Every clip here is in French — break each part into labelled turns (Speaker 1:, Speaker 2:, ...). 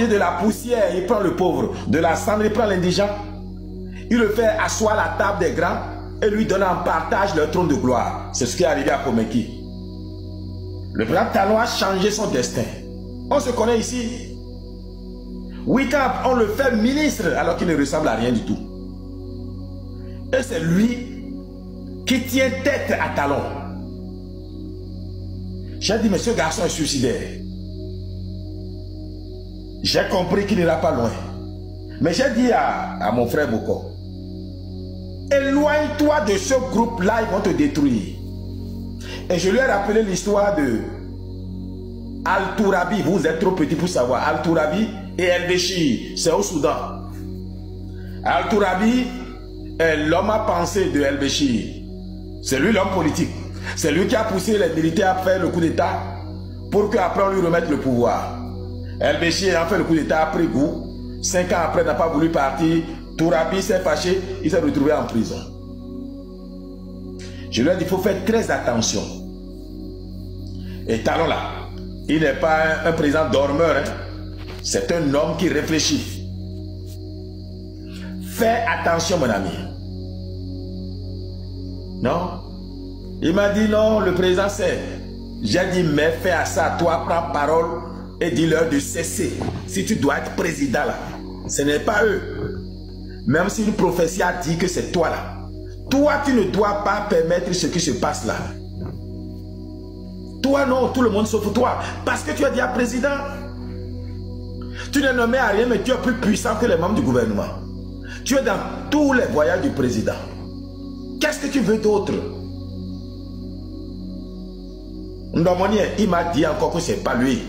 Speaker 1: de la poussière, il prend le pauvre. De la cendre, il prend l'indigent. Il le fait asseoir à la table des grands et lui donne en partage leur trône de gloire. C'est ce qui est arrivé à Komeki. Le président Talon a changé son destin. On se connaît ici. 8 ans, on le fait ministre alors qu'il ne ressemble à rien du tout. Et c'est lui qui tient tête à Talon. J'ai dit, mais ce garçon est suicidaire. J'ai compris qu'il n'ira pas loin. Mais j'ai dit à mon frère Boko, éloigne-toi de ce groupe-là, ils vont te détruire. Et je lui ai rappelé l'histoire de Al-Tourabi. Vous êtes trop petit pour savoir. Al-Tourabi et El-Béchir, c'est au Soudan. Al-Tourabi est l'homme à penser de El-Béchir. C'est lui l'homme politique. C'est lui qui a poussé les militaires à faire le coup d'État pour qu'après on lui remette le pouvoir. El-Béchir a fait le coup d'État, a pris goût. 5 ans après, n'a pas voulu partir. Tourabi s'est fâché, il s'est retrouvé en prison. Je lui ai dit, il faut faire très attention. Et Talon là, il n'est pas un président dormeur. Hein? C'est un homme qui réfléchit. Fais attention, mon ami. Non? Il m'a dit non, le président sait. J'ai dit, mais fais à ça, toi, prends parole et dis-leur de cesser. Si tu dois être président là, ce n'est pas eux. Même si une prophétie a dit que c'est toi là. Toi, tu ne dois pas permettre ce qui se passe là. Toi, non, tout le monde sauf toi. Parce que tu es déjà président. Tu n'es nommé à rien, mais tu es plus puissant que les membres du gouvernement. Tu es dans tous les voyages du président. Qu'est-ce que tu veux d'autre? Ndomoni, il m'a dit encore que ce n'est pas lui.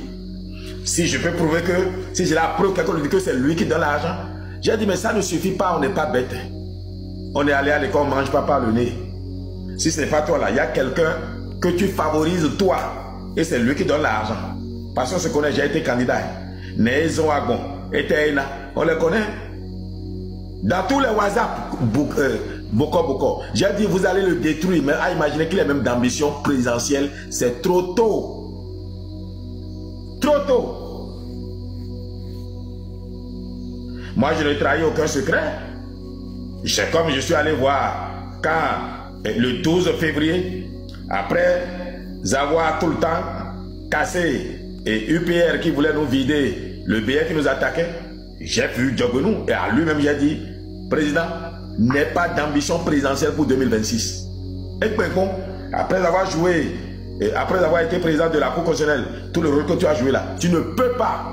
Speaker 1: Si je peux prouver que, si j'ai la preuve, quelqu'un lui dit que c'est lui qui donne l'argent, j'ai dit, mais ça ne suffit pas, on n'est pas bête. On est allé à l'école, on ne mange pas par le nez. Si ce n'est pas toi là, il y a quelqu'un que tu favorises toi, et c'est lui qui donne l'argent. Parce qu'on se connaît, j'ai été candidat. Nézon Agon, Eteina, on les connaît. Dans tous les WhatsApp, Boko, j'ai dit, vous allez le détruire, mais à imaginer qu'il ait même d'ambition présidentielle, c'est trop tôt. Trop tôt. Moi, je ne trahis aucun secret. C'est comme je suis allé voir quand, le 12 février, après avoir tout le temps cassé et UPR qui voulait nous vider, le BR qui nous attaquait, j'ai vu Diogonou et à lui-même j'ai dit, président, n'aie pas d'ambition présidentielle pour 2026. Et bon, après avoir joué, et après avoir été président de la Cour constitutionnelle, tout le rôle que tu as joué là, tu ne peux pas.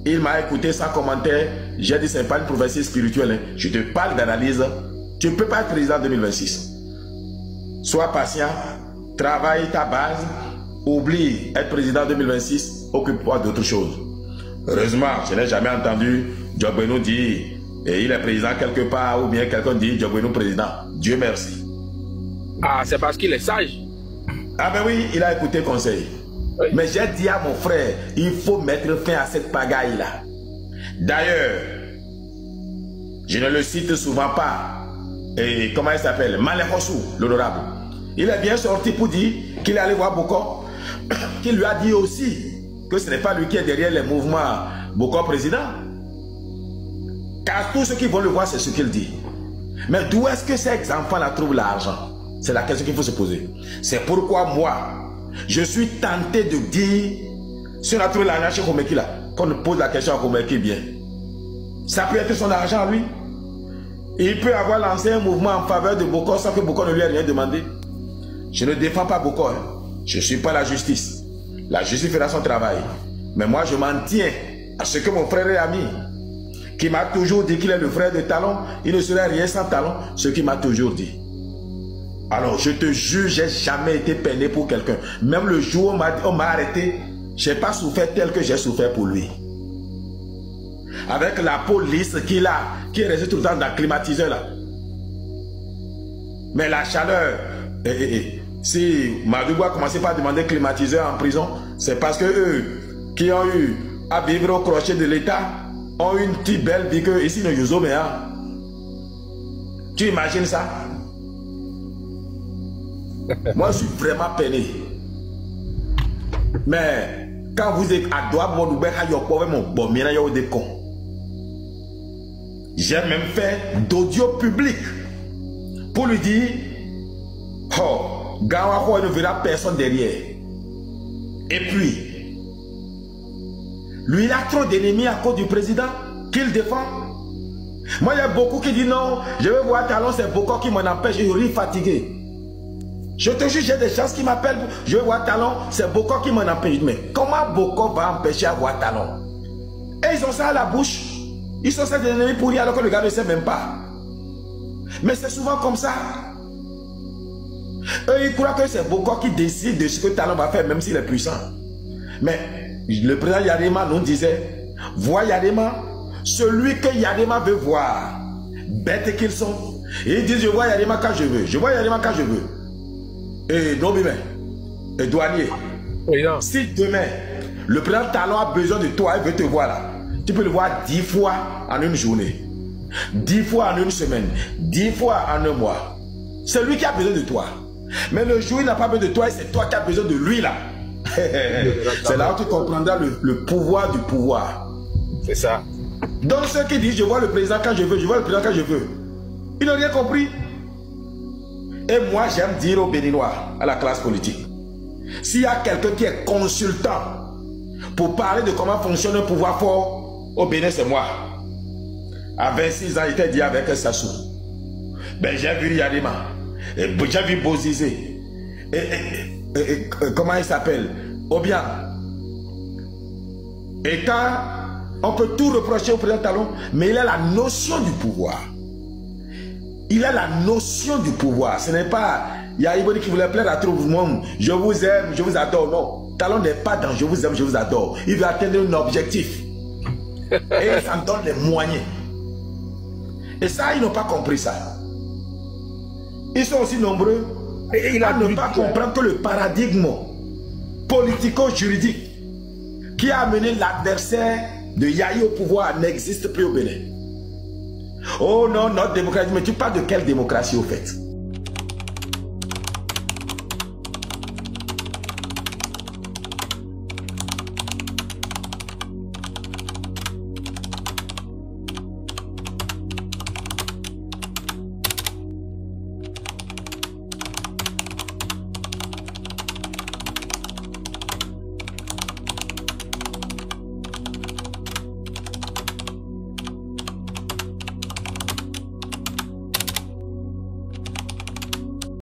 Speaker 1: Il m'a écouté sans commentaire. J'ai dit, ce n'est pas une prophétie spirituelle. Hein. Je te parle d'analyse. Tu ne peux pas être président en 2026. Sois patient, travaille ta base, oublie être président en 2026, occupe-toi d'autre chose. Heureusement, je n'ai jamais entendu Diogonou dire, et il est président quelque part, ou bien quelqu'un dit Diogonou président. Dieu merci.
Speaker 2: Ah, c'est parce qu'il est sage.
Speaker 1: Ah ben oui, il a écouté conseil. Oui. Mais j'ai dit à mon frère, il faut mettre fin à cette pagaille-là. D'ailleurs, je ne le cite souvent pas. Et comment il s'appelle? Malekossou, l'honorable. Il est bien sorti pour dire qu'il allait voir Boko, qu'il lui a dit aussi que ce n'est pas lui qui est derrière les mouvements Boko président. Car tous ceux qui vont le voir, c'est ce qu'il dit. Mais d'où est-ce que ces enfants-là trouvent l'argent? C'est la question qu'il faut se poser. C'est pourquoi moi, je suis tenté de dire, si on a trouvé l'argent chez Komeki là, qu'on pose la question à Komeki bien. Ça peut être son argent lui. Il peut avoir lancé un mouvement en faveur de Boko sans que Boko ne lui ait rien demandé. Je ne défends pas Boko. Hein. Je ne suis pas la justice. La justice fera son travail. Mais moi, je m'en tiens à ce que mon frère et ami, qui m'a toujours dit qu'il est le frère de Talon, il ne serait rien sans Talon, ce qu'il m'a toujours dit. Alors, je te jure, j'ai jamais été peiné pour quelqu'un. Même le jour où on m'a arrêté, je n'ai pas souffert tel que j'ai souffert pour lui. Avec la police qu'il a, qui est restée tout le temps dans le climatiseur là. Mais la chaleur, si Madougou a commencé par demander climatiseur en prison, c'est parce que eux, qui ont eu à vivre au crochet de l'État, ont une petite belle vie que ici, nous sommes. Tu imagines ça? Moi, je suis vraiment peiné. Mais Quand vous êtes à droite, j'ai même fait d'audio public pour lui dire, oh, Gawa ne verra personne derrière. Et puis, lui, il a trop d'ennemis à cause du président qu'il défend. Moi, il y a beaucoup qui disent non, je vais voir Talon, c'est Boko qui m'en empêche, je suis fatigué. Je te jure, j'ai des gens qui m'appellent, je vais voir Talon, c'est Boko qui m'en empêche. Mais comment Boko va empêcher à voir Talon? Et ils ont ça à la bouche. Ils sont des ennemis pour rien alors que le gars ne sait même pas. Mais c'est souvent comme ça. Eux, ils croient que c'est Boko qui décide de ce que Talon va faire, même s'il est puissant. Mais le président Yadema nous disait, vois Yadema, celui que Yadema veut voir, bêtes qu'ils sont. Et ils disent, je vois Yadema quand je veux. Je vois Yadema quand je veux. Et Nobime, et douanier, si demain, le président Talon a besoin de toi, il veut te voir là, tu peux le voir 10 fois en une journée, 10 fois en une semaine, 10 fois en un mois. C'est lui qui a besoin de toi. Mais le jour où il n'a pas besoin de toi, c'est toi qui as besoin de lui là. C'est là où tu comprendras le pouvoir du pouvoir.
Speaker 2: C'est ça.
Speaker 1: Donc ceux qui disent je vois le président quand je veux, je vois le président quand je veux, ils n'ont rien compris. Et moi j'aime dire aux Béninois, à la classe politique, s'il y a quelqu'un qui est consultant pour parler de comment fonctionne un pouvoir fort au Bénin, c'est moi. À 26 ans, j'étais dit avec Sassou. Ben, j'ai vu Yadema. J'ai vu Bozizé. Comment il s'appelle? Obiang. Et quand on peut tout reprocher au président Talon, mais il a la notion du pouvoir. Il a la notion du pouvoir. Ce n'est pas Yaïboni qui voulait plaire à tout le monde. Je vous aime, je vous adore. Non. Talon n'est pas dans je vous aime, je vous adore. Il veut atteindre un objectif. Et il s'en donne les moyens. Et ça, ils n'ont pas compris ça. Ils sont aussi nombreux à ne pas comprendre que le paradigme politico-juridique qui a amené l'adversaire de Yahi au pouvoir n'existe plus au Bénin. Oh non, notre démocratie. Mais tu parles de quelle démocratie au fait?